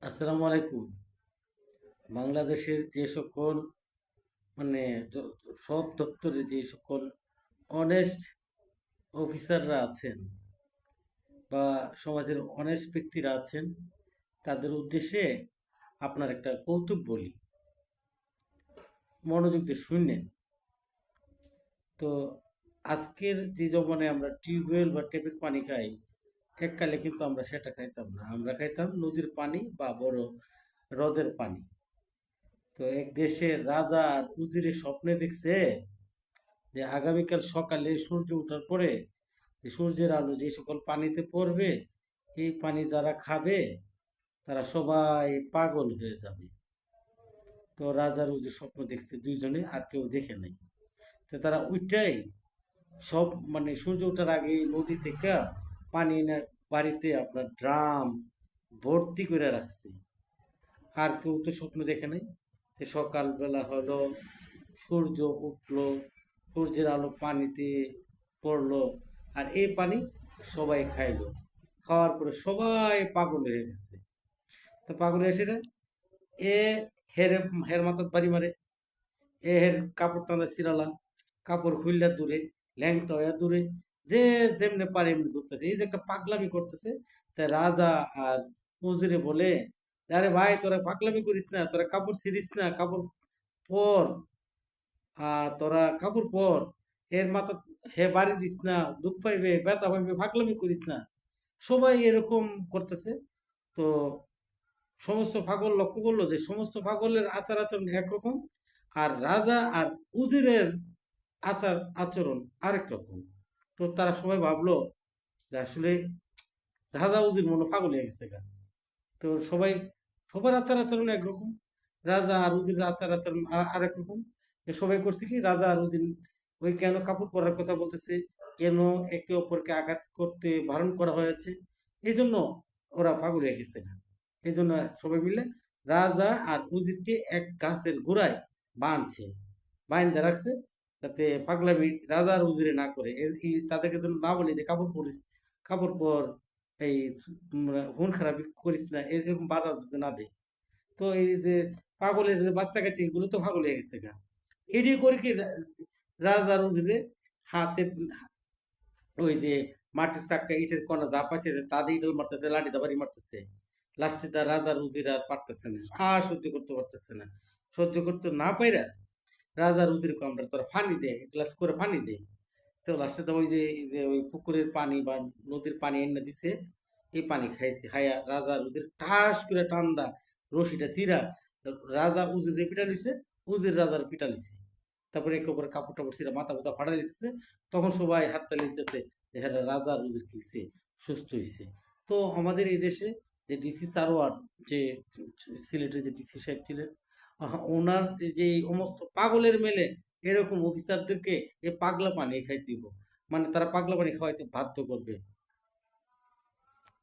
আসসালামু আলাইকুম। বাংলাদেশের যে সকল মানে য- সব দপ্তরে যে সকল অনেস্ট অফিসাররা আছেন বা সমাজের অনেস্ট ব্যক্তিরা আছেন, তাদের উদ্দেশ্যে আপনার একটা কৌতুক বলি, মনোযোগ দিয়ে শুনলেন। তো আজকের যে জমানায় আমরা টিউবওয়েল বা টেপের পানি খাই, এককালে কিন্তু আমরা সেটা খাইতাম না, আমরা খাইতাম নদীর পানি বা বড় হ্রদের পানি। তো এক দেশের রাজা আর উজিরে স্বপ্নে দেখছে যে আগামীকাল সকালে সূর্য ওঠার পরে যে সূর্যের আলো যে সকল পানিতে পড়বে, এই পানি যারা খাবে তারা সবাই পাগল হয়ে যাবে। তো রাজার যে স্বপ্ন দেখছে দুইজনে, আর কেউ দেখে নাই। তো তারা উঠটাই সব সূর্য ওঠার আগে নদী থেকে পানি এনে বাড়িতে আপনার ড্রাম ভর্তি করে রাখছে। আর কেউ তো স্বপ্ন দেখে নাই। তো সকালবেলা হলো, সূর্য উঠলো, সূর্যের আলো পানিতে পড়লো, আর এই পানি সবাই খাইলো। খাওয়ার পরে সবাই পাগল হয়ে গেছে। তো পাগল হয়ে এসে এ হেরে হের মাথার বাড়ি মারে, এ হের কাপড় টান্দা ছিড়ালা, কাপড় খুললা দূরে, ল্যাংটা হইয়া দূরে, যে যেমনে পারে এমনি করতেছে, এই যে একটা পাগলামি করতেছে। তাই রাজা আর উজিরে বলে, আরে ভাই তোরা পাগলামি করিস না, তোরা কাপড় ছিড়িস না, কাপড় পর, তোরা কাপড় পর, এর মাথা হে বাড়ি দিস না, দুঃখ পাইবে, ব্যথা পাইবে, পাগলামি করিস না। সবাই এরকম করতেছে। তো সমস্ত পাগল লক্ষ্য করলো যে সমস্ত পাগলের আচার আচরণ একরকম, আর রাজা আর উজিরের আচার আচরণ আরেক রকম। তো তারা সবাই ভাবলো যে আসলে রাজা উজির মনে পাগল হয়ে গেছে গা। তো সবাই, সবার আচার আচরণ একরকম, রাজা আর উজির আচার আচরণ আরেক রকম। সবাই করছে কি, রাজা আর উজির ওই কেন কাপড় পরার কথা বলতেছে, কেন একে অপরকে আঘাত করতে বারণ করা হয়েছে, এই জন্য ওরা পাগল হয়ে গেছে না। এই জন্য সবাই মিলে রাজা আর উজিরকে এক গাছের গোড়ায় বাঁধছে, বাইন্ধে রাখছে, যাতে পাগলামি রাজা আর উজিরে না করে। তাদেরকে যেন না বলে যে কাপড় পরিস, কাপড় পর, এই খুন খারাপি করিস না, এরকম বাধা যাতে না দেয়। তো এই যে পাগলের যে বাচ্চা কাচ্চা, এগুলো তো পাগল হয়ে গেছে গা। এটি করে কি রাজার উজিরে হাতে ওই যে মাটির চাক্কা ইটের কণা যা পাচ্ছে তাদের ইটল মারতেছে, লাঠি দাবারি মারতেছে। লাস্টে তার রাজার উজির আর পারতেছে না, আর সহ্য করতে পারতেছে না। সহ্য করতে না পাইরা রাজার উজির আমরা তোরা ফানি দেয়, গ্লাস করে ফানি দেয়। তো লাস্টে তো ওই যে ওই পুকুরের পানি বা নদীর পানি এনে দিছে, এই পানি খাইছে। হায়া রাজার উজির ঠাস করে টান্দা রশিটা চিরা রাজা উজির পিটা লিছে, উজির রাজার পিটা লিছে। তারপরে একে অপরের কাপড় টাপড় ছিঁড়া মাথা মুথা ফাটাই দিতেছে। তখন সবাই হাততালি দিতেছে যে হ্যাঁ রাজা আর উজির কি হয়েছে, সুস্থ হয়েছে। তো আমাদের এই দেশে যে ডিসি সারোয়ার, যে সিলেটের যে ডিসি সাহেব ছিলেন, ওনার যে সমস্ত পাগলের মেলে এরকম অফিসারদেরকে এ পাগলা পানি খাইতে দিব, তারা পাগলা পানি খাওয়াইতে বাধ্য করবে।